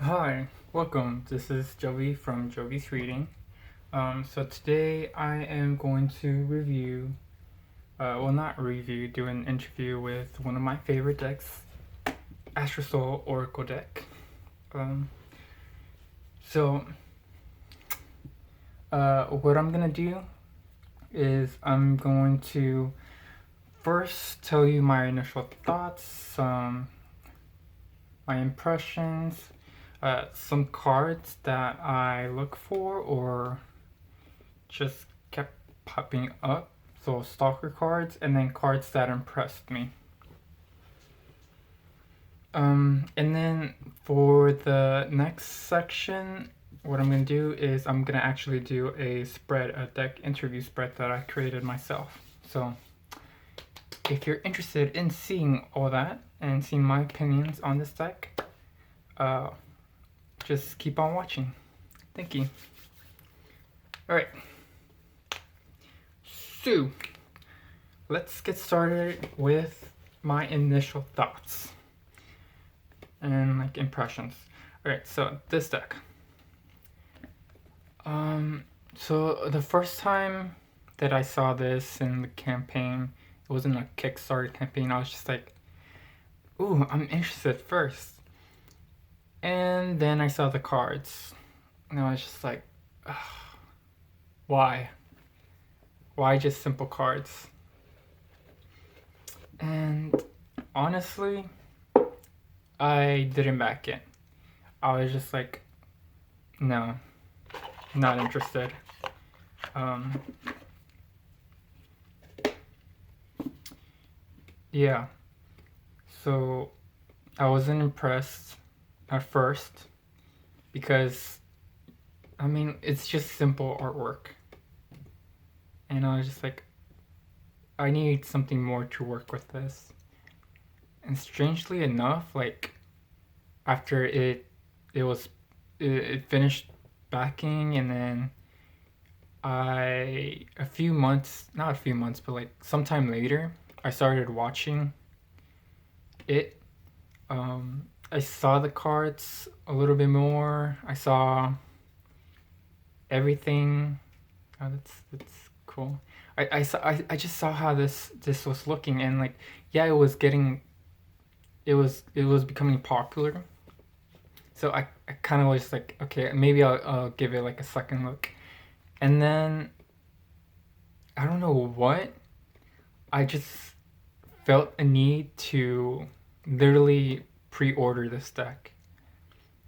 Hi, welcome. This is Joey from Joey's Reading. So today I am going to review, not review, do an interview with one of my favorite decks, Astrosoul Oracle deck. Um, so, what I'm gonna do is I'm going to first tell you my initial thoughts, my impressions, some cards that I look for or just kept popping up. So Stalker cards and then cards that impressed me. And then for the next section, what I'm gonna do is I'm gonna actually do a spread, a deck interview spread that I created myself. So if you're interested in seeing all that and seeing my opinions on this deck, just keep on watching. Thank you. Alright. So, let's get started with my initial thoughts and like impressions. Alright, so this deck. So the first time that I saw this in the campaign, it wasn't a Kickstarter campaign, I was just like, ooh, I'm interested first. And then I saw the cards, and I was just like, ugh, why? Why just simple cards? And honestly, I didn't back in. I was just like, no, not interested. Yeah, so I wasn't impressed at first because, I mean, it's just simple artwork. And I was just like, I need something more to work with this. And strangely enough, like, after it finished backing, and then a few months, not a few months, but like sometime later, I started watching it. I saw the cards a little bit more. I saw everything. Oh, that's cool. I just saw how this was looking, and like, yeah, it was becoming popular. So I kind of was like, okay, maybe I'll give it like a second look. And then I don't know what, I just felt a need to literally pre-order this deck.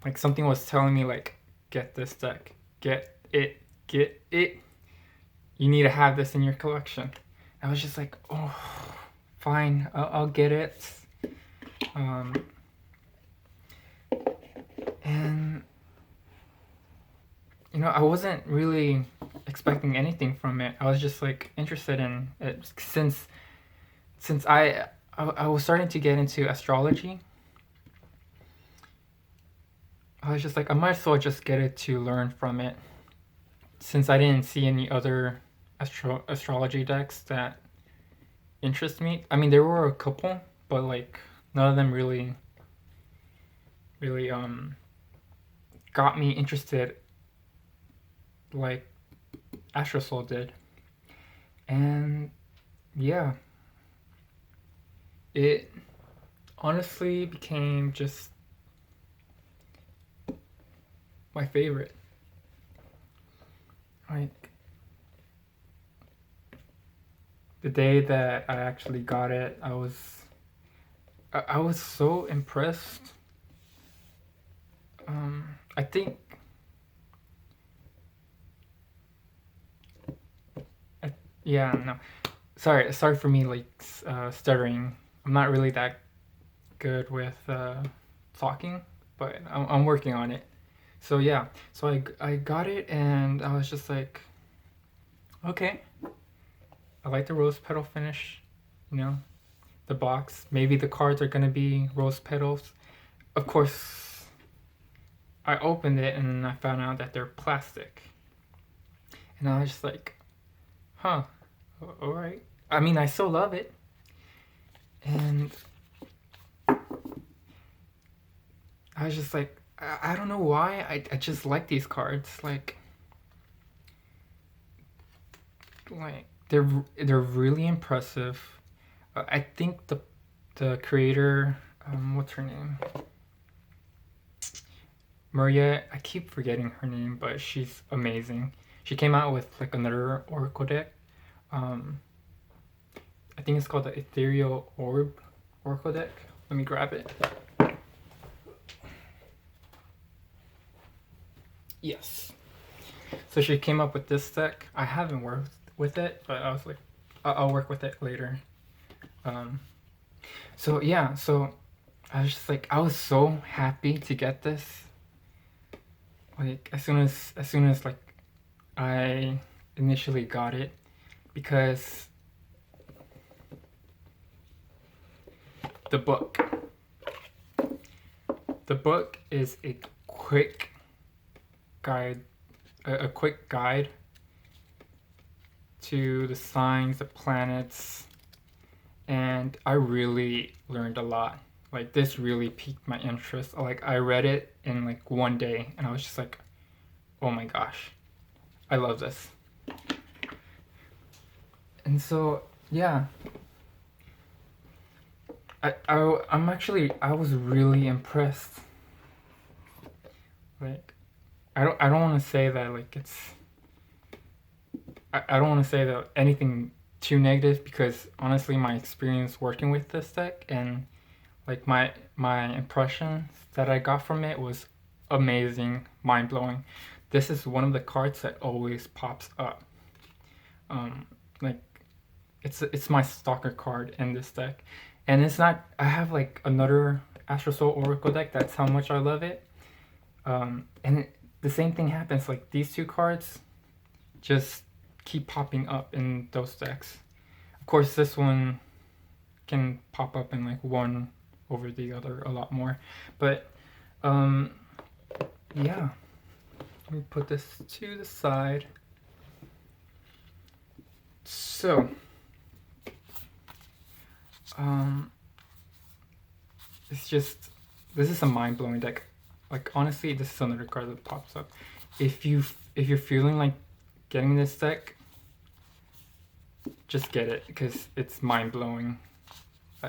Like something was telling me like, get this deck, get it, get it. You need to have this in your collection. I was just like, oh, fine, I'll get it. And I wasn't really expecting anything from it. I was just like interested in it since I was starting to get into astrology. I was just like, I might as well just get it to learn from it, since I didn't see any other astrology decks that interest me. I mean, there were a couple, but like none of them really got me interested like Astrosoul did. And yeah, it honestly became just my favorite. Like, the day that I actually got it, I was so impressed. I think yeah, no. Sorry for me like stuttering. I'm not really that good with talking, but I'm working on it. So yeah, so I got it, and I was just like, okay, I like the rose petal finish, you know, the box. Maybe the cards are gonna be rose petals. Of course, I opened it and I found out that they're plastic, and I was just like, huh, all right. I mean, I still love it, and I was just like, I don't know why. I just like these cards. Like they're really impressive. I think the creator, what's her name? Maria. I keep forgetting her name, but she's amazing. She came out with like another Oracle deck. Um, I think it's called the Ethereal Orb Oracle deck. Let me grab it. Yes. So she came up with this deck. I haven't worked with it, but I was like, I'll work with it later. So yeah, so I was just like, I was so happy to get this. Like as soon as like I initially got it, because the book is a quick guide, a quick guide to the signs, the planets, and I really learned a lot. Like this really piqued my interest. Like I read it in like one day and I was just like, oh my gosh, I love this. And so yeah, I was really impressed. Like I don't want to say that like I don't want to say that anything too negative, because honestly my experience working with this deck and like my impressions that I got from it was amazing, mind-blowing. This is one of the cards that always pops up. Like it's my Stalker card in this deck. And it's not, I have like another Astrosoul Oracle deck, that's how much I love it. The same thing happens, like these two cards just keep popping up in those decks. Of course, this one can pop up in like one over the other a lot more. But yeah, let me put this to the side. So it's just, this is a mind-blowing deck. Like honestly, this is another card that pops up. If you're feeling like getting this deck, just get it, because it's mind-blowing.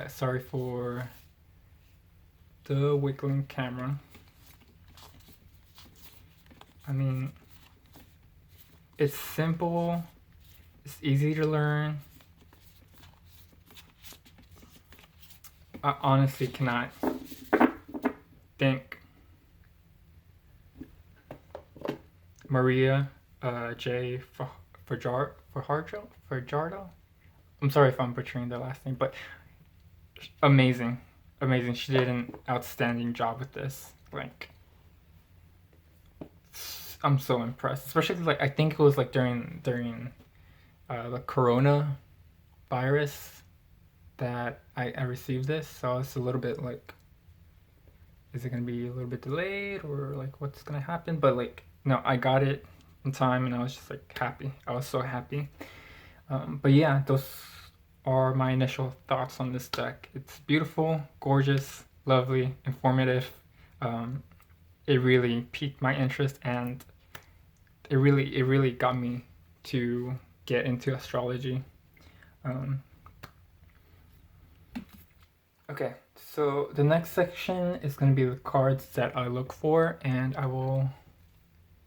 Sorry for the wiggling camera. I mean, it's simple, it's easy to learn. I honestly cannot thank Maria J. Fajardo. I'm sorry if I'm butchering the last name, but amazing. She did an outstanding job with this. Like, I'm so impressed. Especially like I think it was like during the Corona virus that I received this, so it's a little bit like, is it gonna be a little bit delayed or like what's gonna happen? But like no, I got it in time and I was just like happy. I was so happy. But yeah, those are my initial thoughts on this deck. It's beautiful, gorgeous, lovely, informative. It really piqued my interest, and it really got me to get into astrology. Okay, so the next section is going to be the cards that I look for, and I will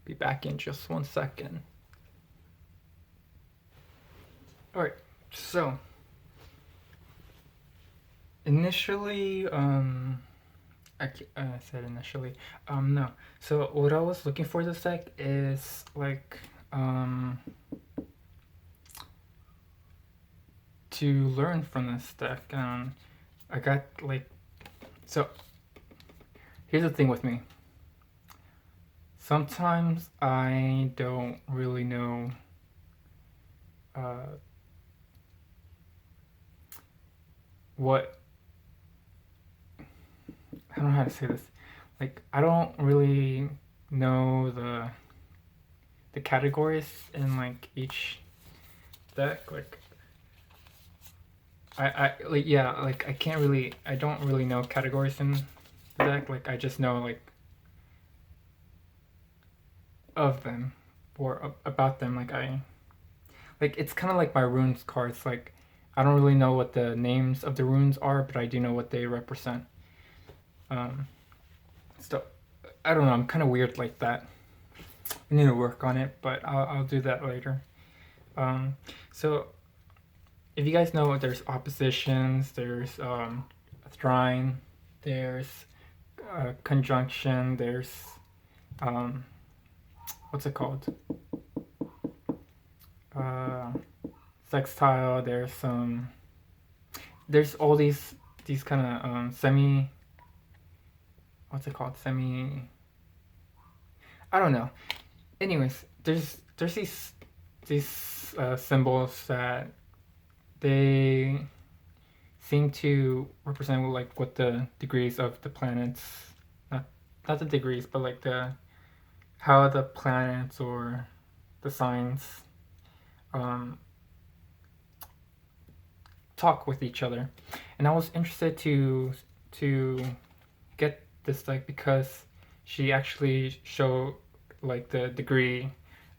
be back in just 1 second. Alright, so initially, I said initially, no. So what I was looking for this deck is like, to learn from this deck. I got like, so here's the thing with me. Sometimes I don't really know what, I don't know how to say this. Like I don't really know the categories in like each deck. Like I like, yeah, like I don't really know categories in the deck. Like I just know like of them or about them. Like it's kind of like my runes cards. Like I don't really know what the names of the runes are, but I do know what they represent. Um, so I don't know. I'm kind of weird like that. I need to work on it, but I'll do that later. So if you guys know, there's oppositions, there's a trine, there's conjunction, there's um, what's it called? Uh, Sextile. There's all these kind of semi. What's it called? Semi. I don't know. Anyways, there's these symbols that they seem to represent like what the degrees of the planets, not the degrees, but like the how the planets or the signs um, talk with each other. And I was interested to get this deck because she actually showed like the degree,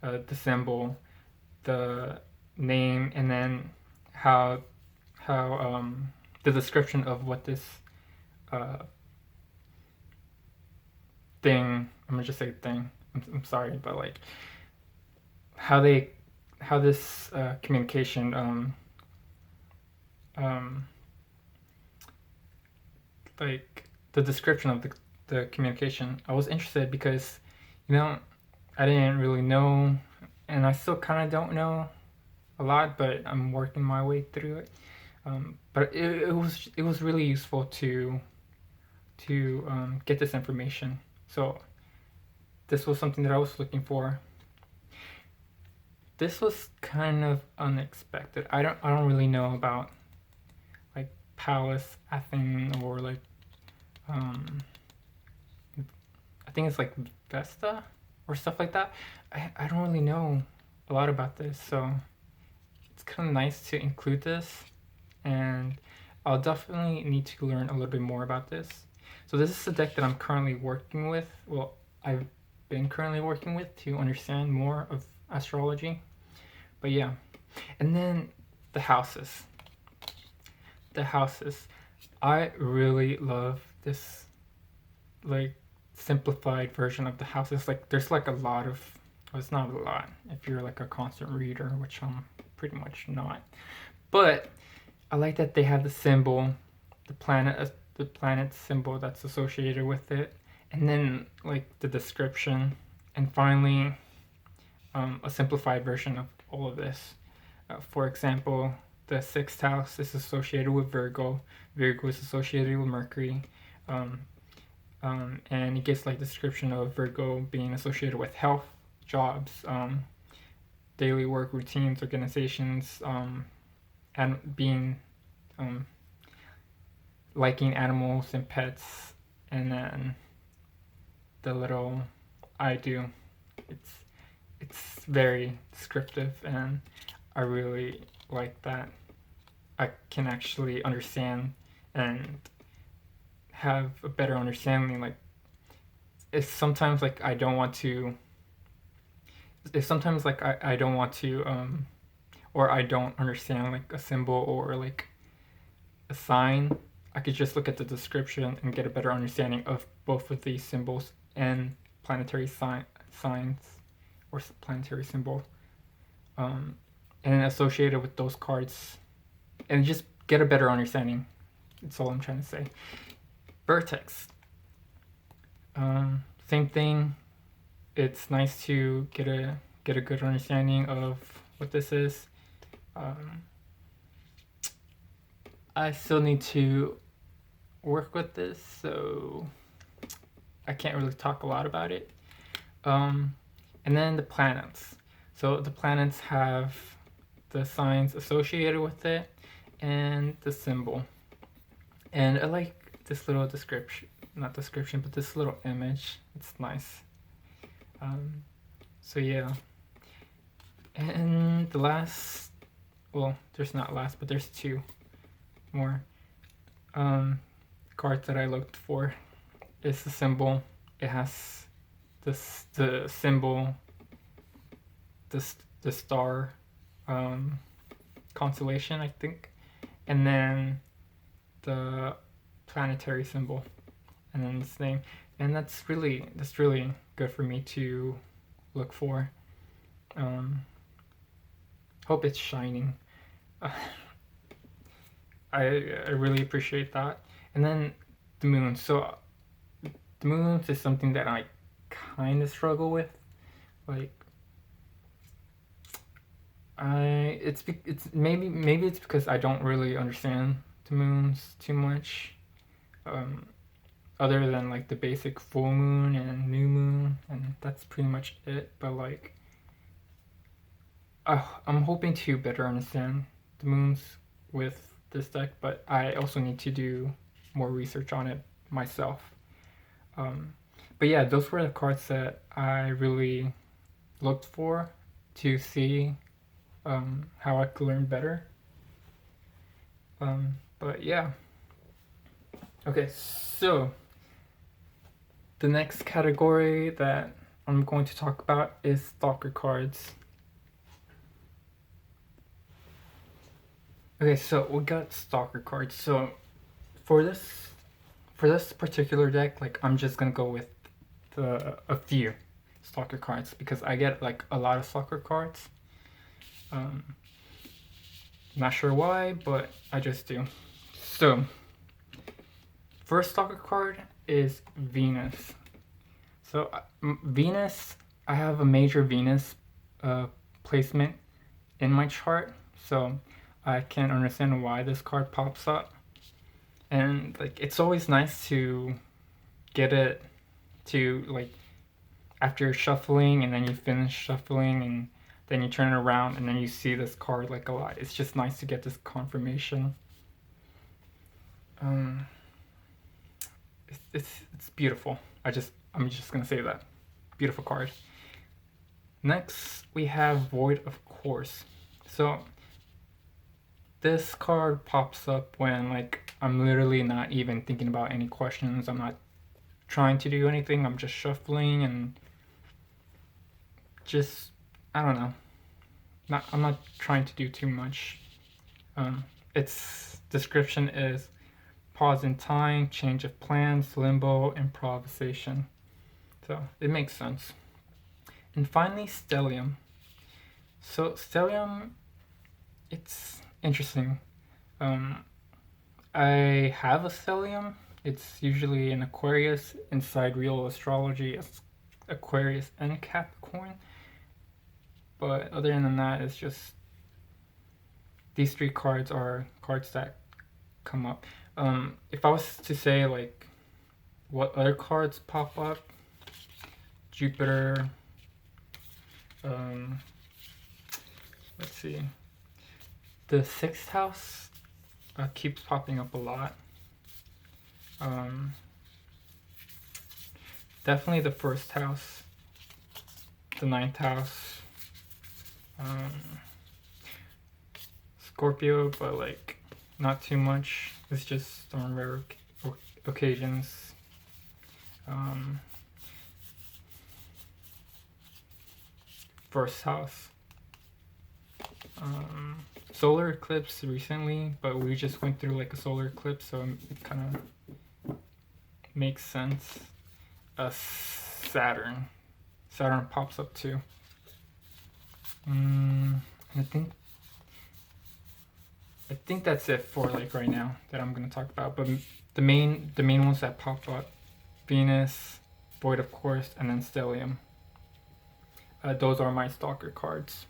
the symbol, the name, and then how the description of what this uh, thing. I'm gonna just say thing. I'm sorry, but like how this communication um, like the description of the communication. I was interested because I didn't really know, and I still kind of don't know a lot, but I'm working my way through it. But it was really useful to get this information. So this was something that I was looking for. This was kind of unexpected. I don't really know about like Palace, Athens, or like I think it's like Vesta or stuff like that. I don't really know a lot about this, so it's kind of nice to include this, and I'll definitely need to learn a little bit more about this. So this is a deck that I'm currently working with. Well, I've been currently working with to understand more of astrology. But yeah, and then the houses. The houses. I really love this like simplified version of the houses. Like there's like a lot of, well, it's not a lot if you're like a constant reader, which I'm pretty much not. But I like that they have the symbol, the planet symbol that's associated with it, and then like the description, and finally a simplified version of all of this. For example, the sixth house is associated with Virgo. Virgo is associated with Mercury. And it gives like the description of Virgo being associated with health, jobs, daily work routines, organizations, and being liking animals and pets. And then the little I do. It's very descriptive, and I really like that. I can actually understand and have a better understanding. Like it's sometimes like I don't want to. It's sometimes like I don't want to or I don't understand like a symbol or like a sign. I could just look at the description and get a better understanding of both of these symbols and planetary signs or planetary symbol, and associated with those cards, and just get a better understanding. That's all I'm trying to say. Vertex. Same thing. It's nice to get a good understanding of what this is. I still need to work with this, so I can't really talk a lot about it. And then the planets. So the planets have the signs associated with it and the symbol. And I like this little description, not description, but this little image. It's nice. So yeah. And the last, well, there's not last, but there's two more cards that I looked for. It's the symbol. It has the symbol the star constellation, I think, and then the planetary symbol, and then this name, and that's really good for me to look for. Hope it's shining. I really appreciate that. And then the moon. So the moon is something that I kind of struggle with. Like, it's maybe it's because I don't really understand the moons too much. Other than like the basic full moon and new moon, and that's pretty much it. But like, I'm hoping to better understand the moons with this deck, but I also need to do more research on it myself. But yeah, those were the cards that I really looked for to see how I could learn better. But yeah. Okay, so the next category that I'm going to talk about is Stalker Cards. Okay, so we got Stalker Cards. So for this particular deck, like, I'm just gonna go with a few Stalker Cards because I get like a lot of Stalker Cards. Not sure why, but I just do. So first Stalker card is Venus. So Venus, I have a major Venus placement in my chart, so I can understand why this card pops up. And like, it's always nice to get it to, like, after shuffling and then you finish shuffling and then you turn it around and then you see this card like a lot. It's just nice to get this confirmation. It's beautiful. I'm just gonna say that. Beautiful card. Next we have Void of Course. So this card pops up when, like, I'm literally not even thinking about any questions. I'm not trying to do anything. I'm just shuffling and just, I don't know. I'm not trying to do too much. Its description is pause in time, change of plans, limbo, improvisation. So it makes sense. And finally, Stellium. So Stellium, it's interesting. I have a Stellium. It's usually an Aquarius. Inside Real Astrology, it's Aquarius and Capricorn. But other than that, it's just these three cards are cards that come up. If I was to say, like, what other cards pop up, Jupiter, let's see, the 6th house keeps popping up a lot. Definitely the 1st house, the 9th house, Scorpio, but like not too much. It's just on rare occasions. First house. Solar eclipse recently, but we just went through like a solar eclipse, so it kind of makes sense. Saturn pops up too. I think that's it for like right now that I'm gonna talk about. But the main ones that pop up: Venus, Void of Course, and then Stellium. Those are my Stalker cards.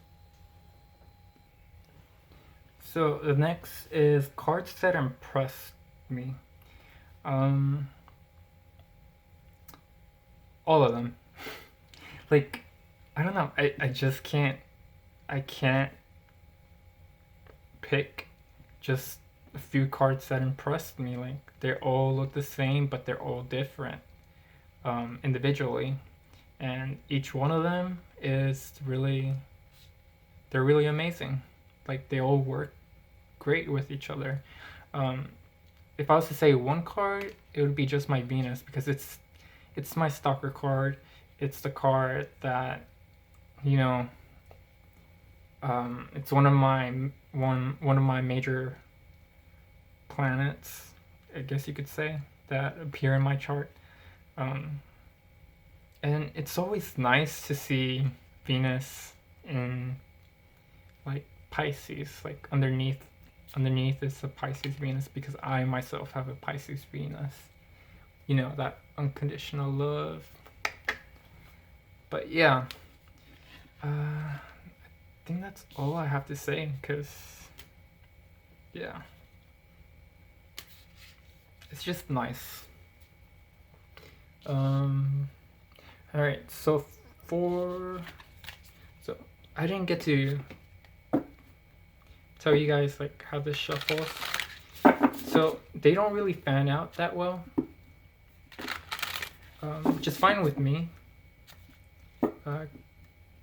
So the next is cards that impressed me. All of them. Like, I don't know. I just can't. I can't pick just a few cards that impressed me. Like, they all look the same, but they're all different individually, and each one of them is they're really amazing. Like, they all work great with each other. If I was to say one card, it would be just my Venus, because it's my Stalker card. It's the card that, you know, It's one of my major planets, I guess you could say, that appear in my chart. Um, and it's always nice to see Venus in like Pisces, like underneath is a Pisces Venus, because I myself have a Pisces Venus. You know, that unconditional love. But yeah, I think that's all I have to say, because yeah, it's just nice. All right, so I didn't get to tell you guys like how this shuffles. So they don't really fan out that well, which is fine with me.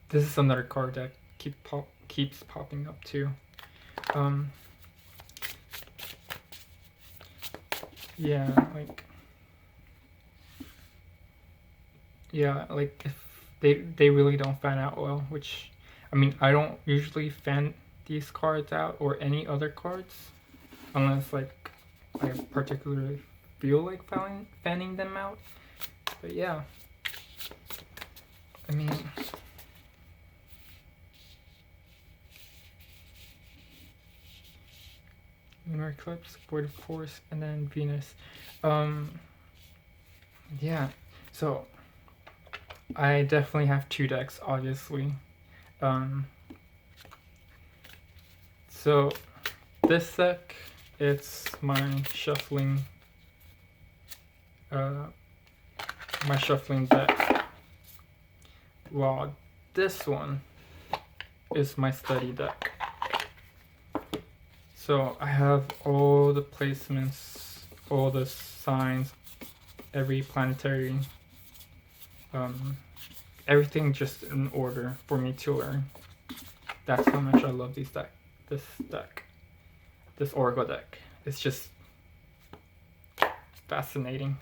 This is another card that keeps popping up too. Yeah, if they really don't fan out well, which, I mean, I don't usually fan these cards out or any other cards unless like I particularly feel like fanning them out. But yeah, I mean, lunar eclipse, void of course, and then Venus. Yeah, so I definitely have two decks, obviously. So this deck, it's my shuffling deck, while this one is my study deck. So I have all the placements, all the signs, every planetary, everything just in order for me to learn. That's how much I love this Oracle deck. It's just fascinating.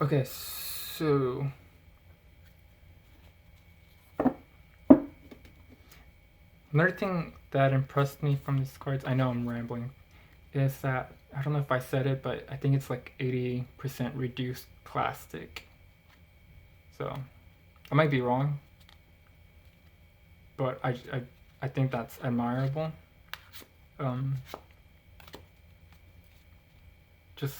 Okay, so another thing that impressed me from these cards, I know I'm rambling, is that, I don't know if I said it, but I think it's like 80% reduced plastic. So I might be wrong, but I think that's admirable. Just,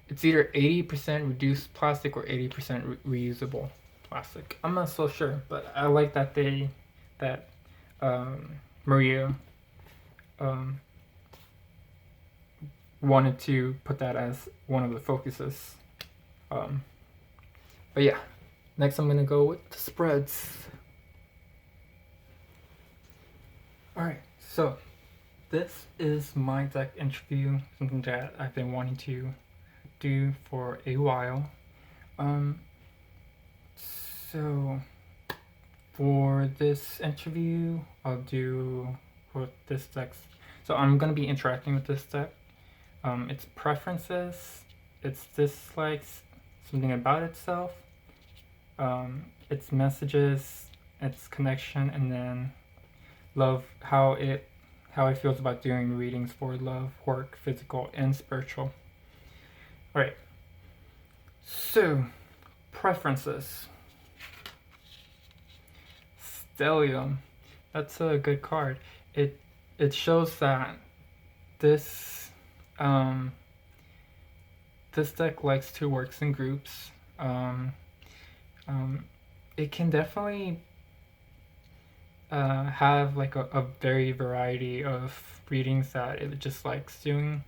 it's either 80% reduced plastic or 80% reusable plastic. I'm not so sure, but I like that Maria wanted to put that as one of the focuses. But yeah, next I'm gonna go with the spreads. Alright, so this is my deck interview, something that I've been wanting to do for a while. So for this interview, I'll do with this deck. So I'm gonna be interacting with this deck. Its preferences, its dislikes, something about itself, its messages, its connection, and then love, how it feels about doing readings for love, work, physical, and spiritual. Alright, so preferences. Stellium, that's a good card. It shows that this this deck likes to work in groups. It can definitely have like a very variety of readings that it just likes doing.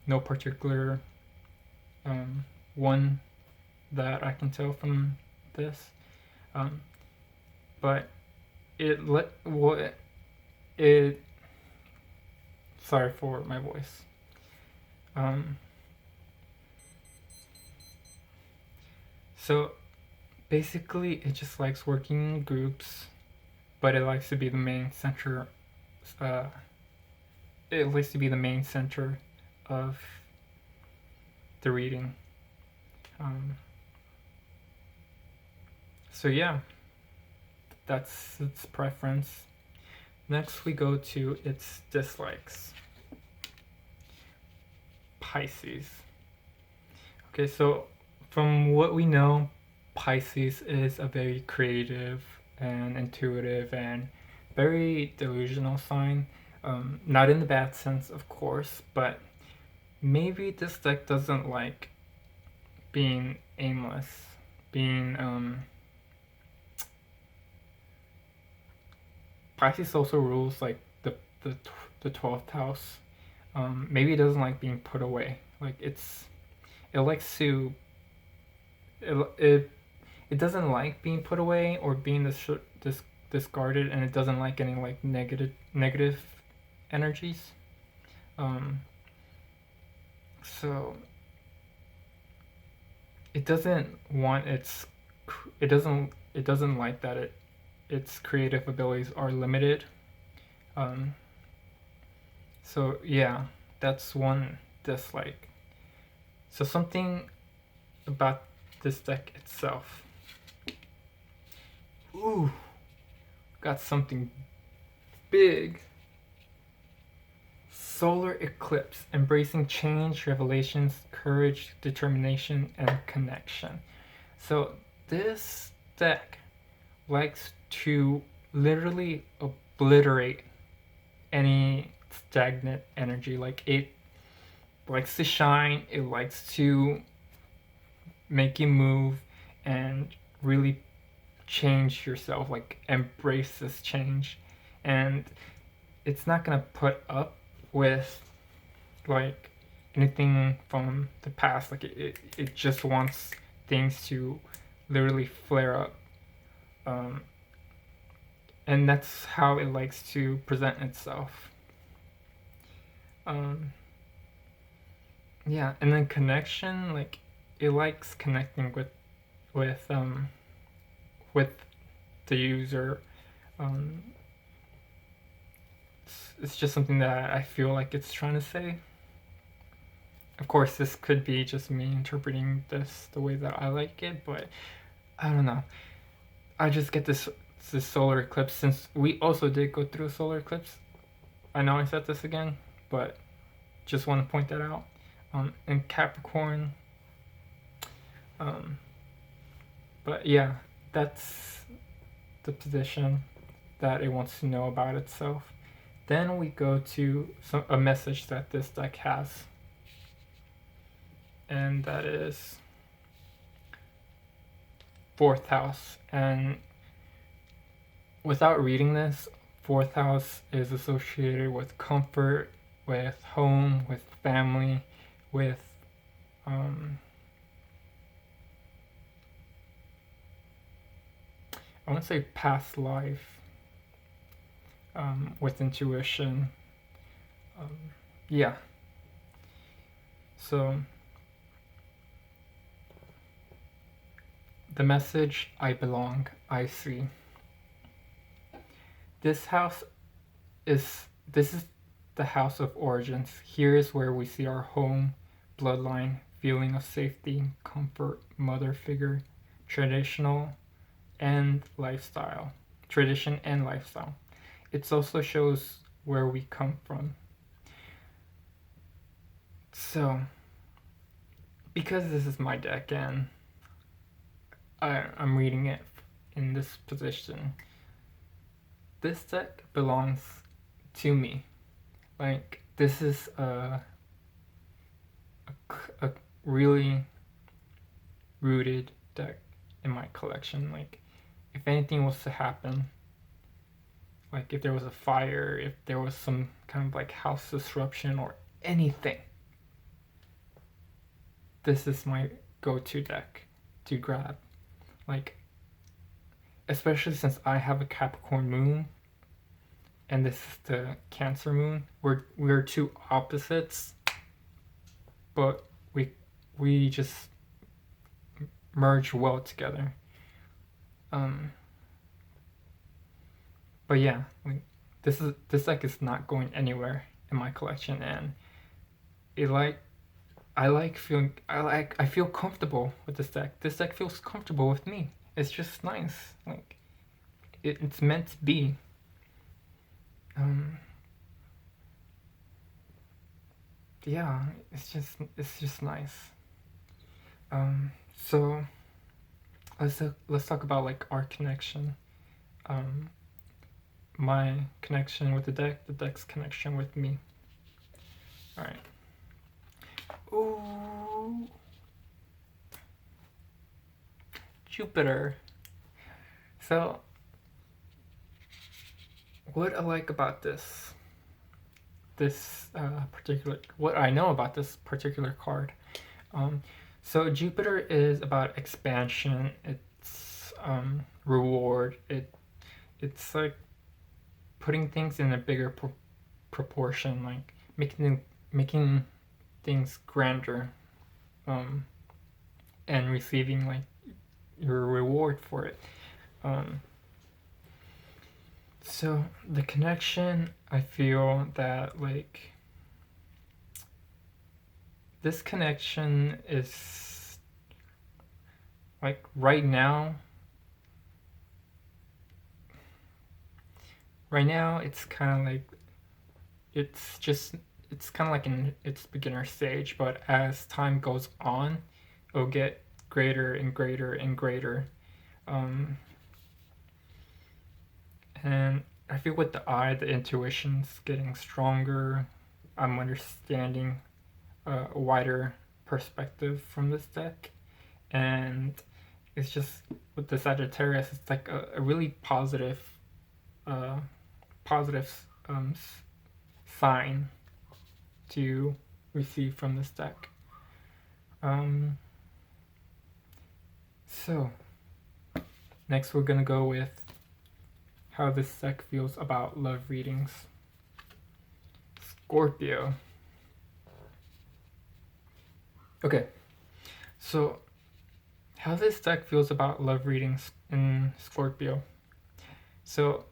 No particular one that I can tell from this, but sorry for my voice. So basically it just likes working in groups, but it likes to be the main center. It likes to be the main center of the reading. So yeah, that's its preference. Next we go to its dislikes. Pisces. Okay, so from what we know, Pisces is a very creative and intuitive and very delusional sign. Not in the bad sense, of course, but maybe this deck doesn't like being aimless, being Pisces also rules like the 12th house. Maybe it doesn't like being put away. Like it likes to it doesn't like being put away or being discarded, and it doesn't like any like negative energies. So it doesn't want it doesn't like that its creative abilities are limited. So yeah, that's one dislike. So something about this deck itself. Ooh, got something big. Solar eclipse, embracing change, revelations, courage, determination, and connection. So this deck likes to literally obliterate any stagnant energy. Like it likes to shine, it likes to make you move and really change yourself, like embrace this change. And it's not gonna put up with like anything from the past. Like it just wants things to literally flare up. And that's how it likes to present itself. Yeah, and then connection, like it likes connecting with with the user. It's just something that I feel like it's trying to say. Of course, this could be just me interpreting this the way that I like it, but I don't know. I just get this solar eclipse, since we also did go through a solar eclipse. I know I said this again, but just want to point that out. And Capricorn. But yeah, that's the position that it wants to know about itself. Then we go to a message that this deck has, and that is 4th house. And without reading this, 4th house is associated with comfort, with home, with family, with I want to say past life, with intuition. Yeah. So the message: I belong, I see. This is the house of origins. Here is where we see our home, bloodline, feeling of safety, comfort, mother figure, traditional and lifestyle. Tradition and lifestyle. It also shows where we come from. So, because this is my deck and I'm reading it in this position, this deck belongs to me. Like, this is a really rooted deck in my collection. Like, if anything was to happen, like if there was a fire, if there was some kind of like house disruption or anything, this is my go-to deck to grab. Like, especially since I have a Capricorn moon and this is the Cancer moon. We're two opposites, but we just merge well together. But yeah, like, this deck is not going anywhere in my collection, and it I feel comfortable with this deck. This deck feels comfortable with me. It's just nice. Like it's meant to be. Um, yeah, it's just nice. So let's talk about like our connection. Um, my connection with the deck's connection with me. All right. Ooh, Jupiter. So, what I like about what I know about this particular card. Um, so Jupiter is about expansion. It's reward. It's like putting things in a bigger proportion, like making things grander, um, and receiving like your reward for it. Um, so the connection, I feel that like this connection is like right now it's kind of like it's just it's kind of like in its beginner stage, but as time goes on it'll get greater and greater and greater. um, and I feel with the eye the intuition's getting stronger. I'm understanding a wider perspective from this deck, and it's just with the Sagittarius it's like a really uh, positive sign to receive from this deck. Um, so, next we're gonna go with how this deck feels about love readings. Scorpio. Okay, so how this deck feels about love readings in Scorpio. So,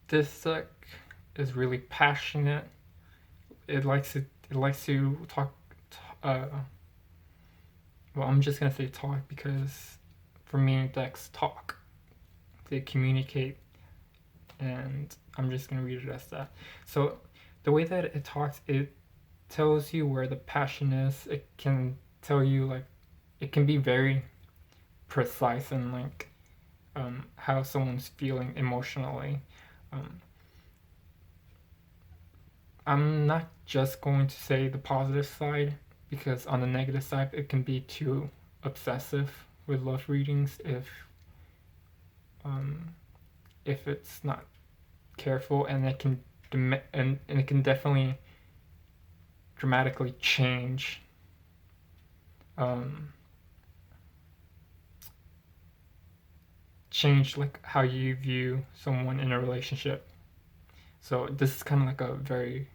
this deck is really passionate. It likes to talk. Uh, well, I'm just gonna say talk because for me, decks talk. They communicate, and I'm just gonna read it as that. So, the way that it talks, it tells you where the passion is. It can tell you like, it can be very precise and like how someone's feeling emotionally. Um, I'm not just going to say the positive side because on the negative side it can be too obsessive with love readings um, if it's not careful, and and it can definitely dramatically um, change like how you view someone in a relationship. So this is kind of like a very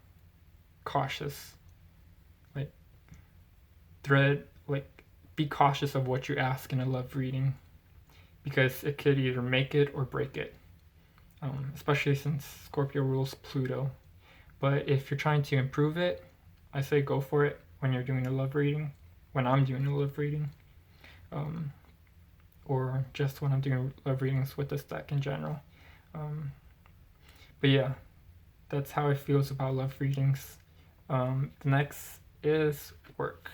cautious like thread, like be cautious of what you ask in a love reading because it could either make it or break it, especially since Scorpio rules Pluto. But if you're trying to improve it, I say go for it when you're doing a love reading, when I'm doing a love reading, um, or just when I'm doing love readings with this deck in general. But yeah, that's how it feels about love readings. The next is work.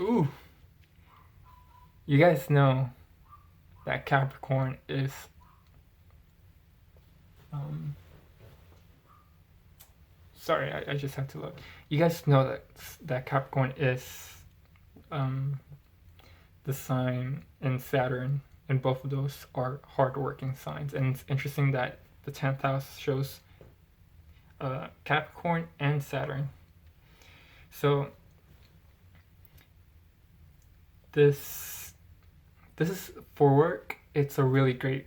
Ooh, you guys know that Capricorn is sorry, I just have to look. You guys know that Capricorn is the sign in Saturn, and both of those are hardworking signs. And it's interesting that the 10th house shows Capricorn and Saturn. So this is for work. It's a really great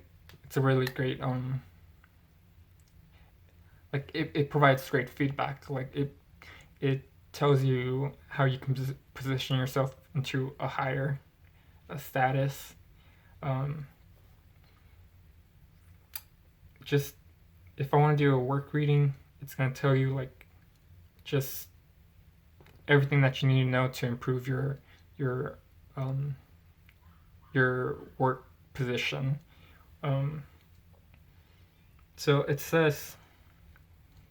like it provides great feedback. Like it tells you how you can position yourself into a higher status. Um, just if I want to do a work reading, it's gonna tell you like just everything that you need to know to improve your um, your work position. Um, so it says,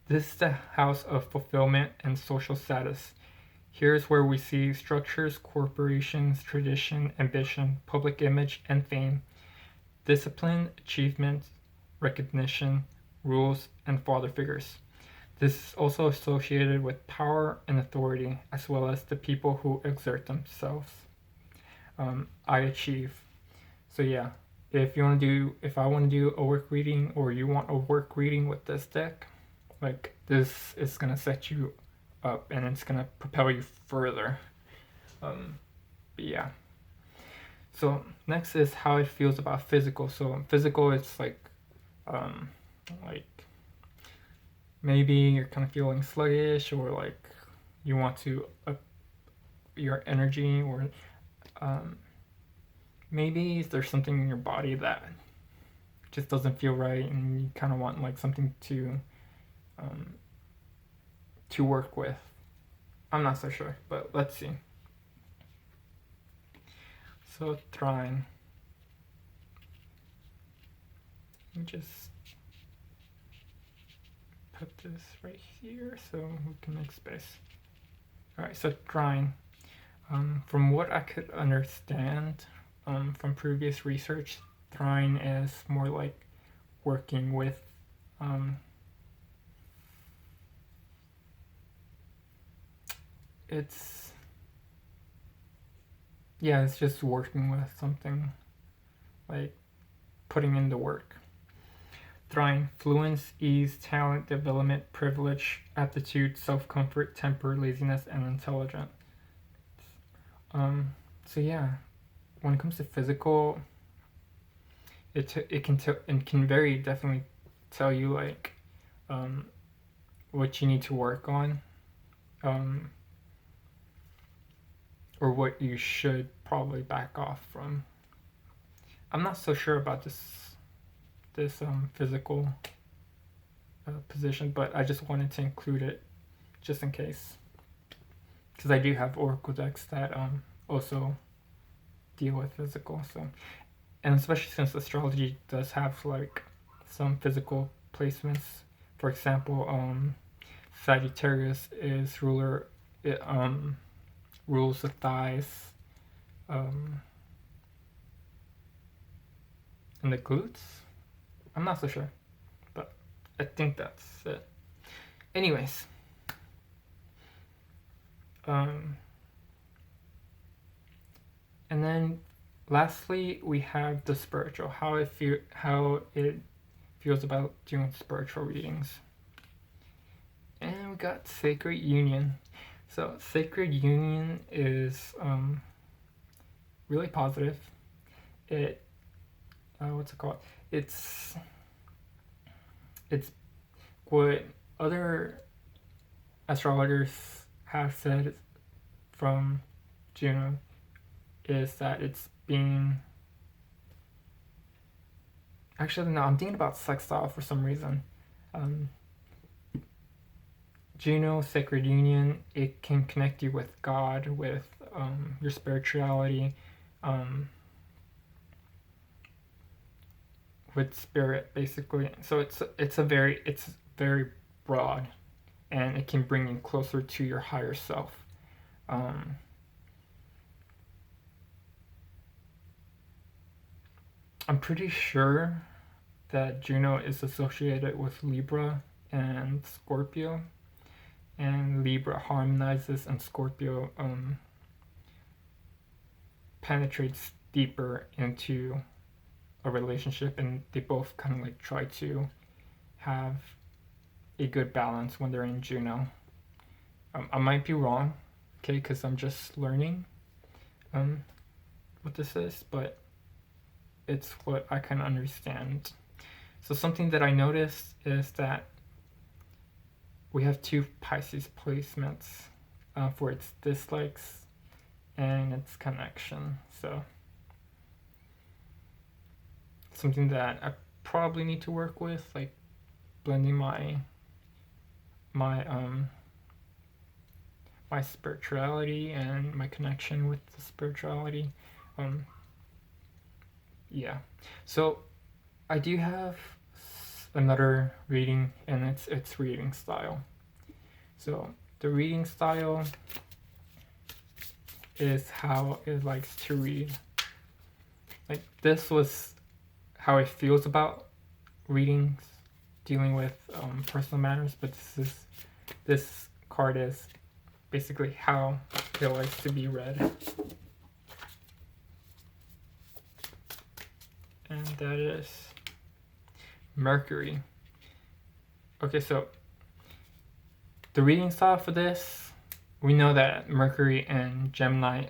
this is the house of fulfillment and social status. Here's where we see structures, corporations, tradition, ambition, public image, and fame, discipline, achievement, recognition, rules, and father figures. This is also associated with power and authority, as well as the people who exert themselves. I achieve. So yeah, if I want to do a work reading, or you want a work reading with this deck, like, this is gonna set you up and it's gonna propel you further. But yeah. So next is how it feels about physical. So physical, it's like maybe you're kind of feeling sluggish, or like you want to up your energy, or maybe there's something in your body that just doesn't feel right, and you kind of want like something to work with. I'm not so sure, but let's see. So Trine. Let me just put this right here so we can make space. Alright, so Trine. From what I could understand from previous research, Trine is more like working with it's just working with something, like putting in the work. Trine, fluence, ease, talent, development, privilege, aptitude, self-comfort, temper, laziness, and intelligence. So yeah, when it comes to physical, it can very definitely tell you like what you need to work on, or what you should probably back off from. I'm not so sure about this physical position, but I just wanted to include it just in case, because I do have oracle decks that also deal with physical. So, and especially since astrology does have like some physical placements. For example, Sagittarius is rules the thighs, and the glutes. I'm not so sure, but I think that's it. Anyways, and then lastly we have the spiritual, how it feels about doing spiritual readings. And we got Sacred Union. So Sacred Union is really positive. It what's it called? It's what other astrologers have said from Juno, is that it's being, actually no, I'm thinking about sextile for some reason. Juno, Sacred Union, it can connect you with God, with your spirituality, with spirit, basically. So it's very broad, and it can bring you closer to your higher self. I'm pretty sure that Juno is associated with Libra and Scorpio, and Libra harmonizes, and Scorpio penetrates deeper into a relationship, and they both kind of like try to have a good balance when they're in Juno. I might be wrong, okay, because I'm just learning what this is, but it's what I can understand. So something that I noticed is that we have 2 Pisces placements for its dislikes and its connection. So something that I probably need to work with, like blending my my spirituality and my connection with the spirituality. Yeah. So I do have another reading, and it's reading style. So the reading style is how it likes to read. Like, this was how it feels about readings dealing with personal matters, but this card is basically how it likes to be read. And that is Mercury. Okay, so the reading style for this, we know that Mercury and Gemini,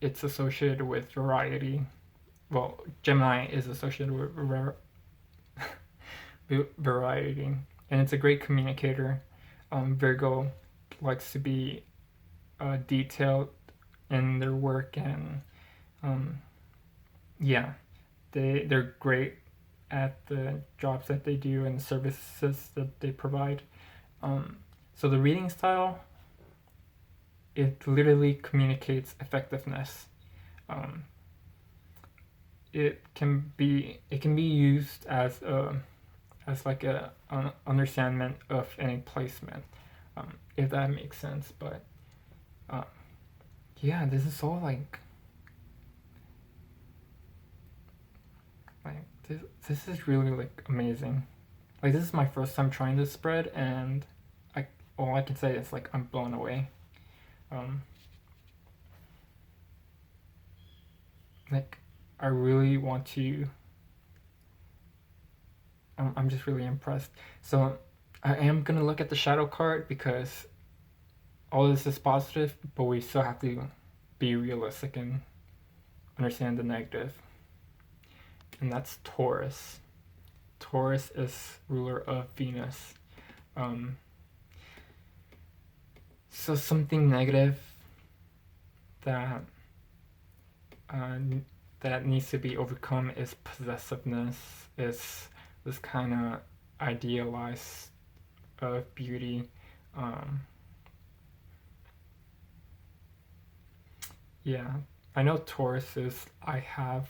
it's associated with variety. Well, Gemini is associated with variety, and it's a great communicator. Virgo likes to be detailed in their work, and yeah, they're great at the jobs that they do and the services that they provide. So the reading style, it literally communicates effectiveness. It can be used as like an understanding of any placement, if that makes sense. But yeah, this is all like this is really like amazing. Like, this is my first time trying this spread, and all I can say is like I'm blown away. Like, I really want to. I'm just really impressed. So I am gonna look at the shadow card, because all this is positive, but we still have to be realistic and understand the negative. And that's Taurus. Taurus is ruler of Venus. So something negative that that needs to be overcome is possessiveness. Is this kind of idealized of beauty. Yeah, I know Tauruses I have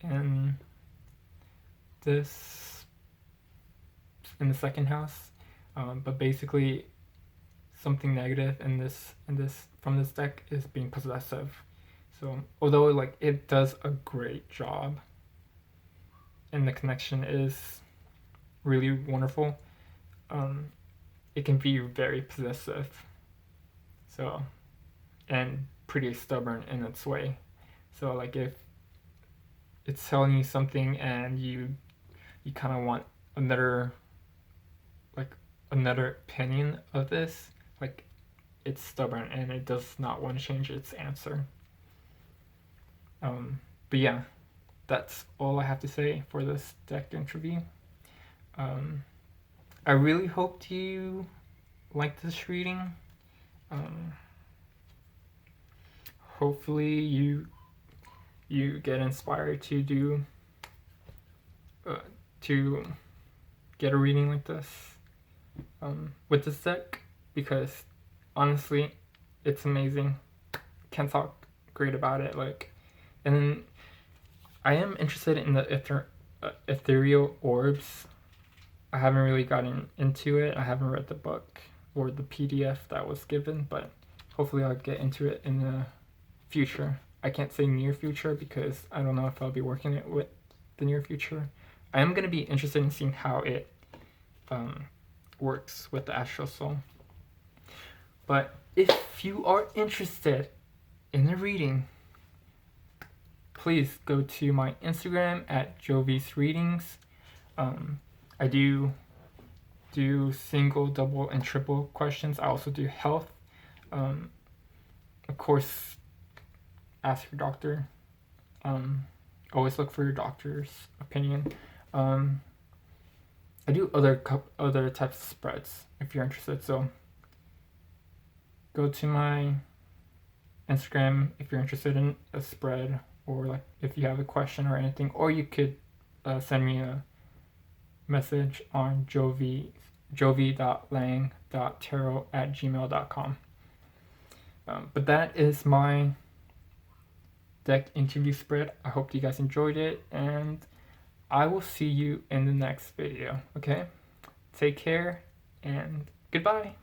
in this, in the second house, but basically something negative in this from this deck is being possessive. So although like it does a great job and the connection is really wonderful, it can be very possessive. So, and pretty stubborn in its way. So like if it's telling you something and you kind of want another opinion of this, like it's stubborn and it does not want to change its answer. But yeah, that's all I have to say for this deck interview. I really hoped you liked this reading. Hopefully you get inspired to do to get a reading like this with this deck, because honestly it's amazing. Can't talk great about it. Like, and I am interested in the ethereal orbs. I haven't really gotten into it. I haven't read the book or the PDF that was given, but hopefully I'll get into it in the future. I can't say near future because I don't know if I'll be working it with the near future. I am going to be interested in seeing how it works with the Astrosoul. But if you are interested in the reading, please go to my Instagram at Jovi's Readings. I do single, double, and triple questions. I also do health. Of course, ask your doctor. Always look for your doctor's opinion. I do other types of spreads if you're interested. So go to my Instagram if you're interested in a spread, or like if you have a question or anything, or you could send me a message on jovi.lang.tarot@gmail.com. But that is my deck interview spread. I hope you guys enjoyed it, and I will see you in the next video, okay? Take care, and goodbye.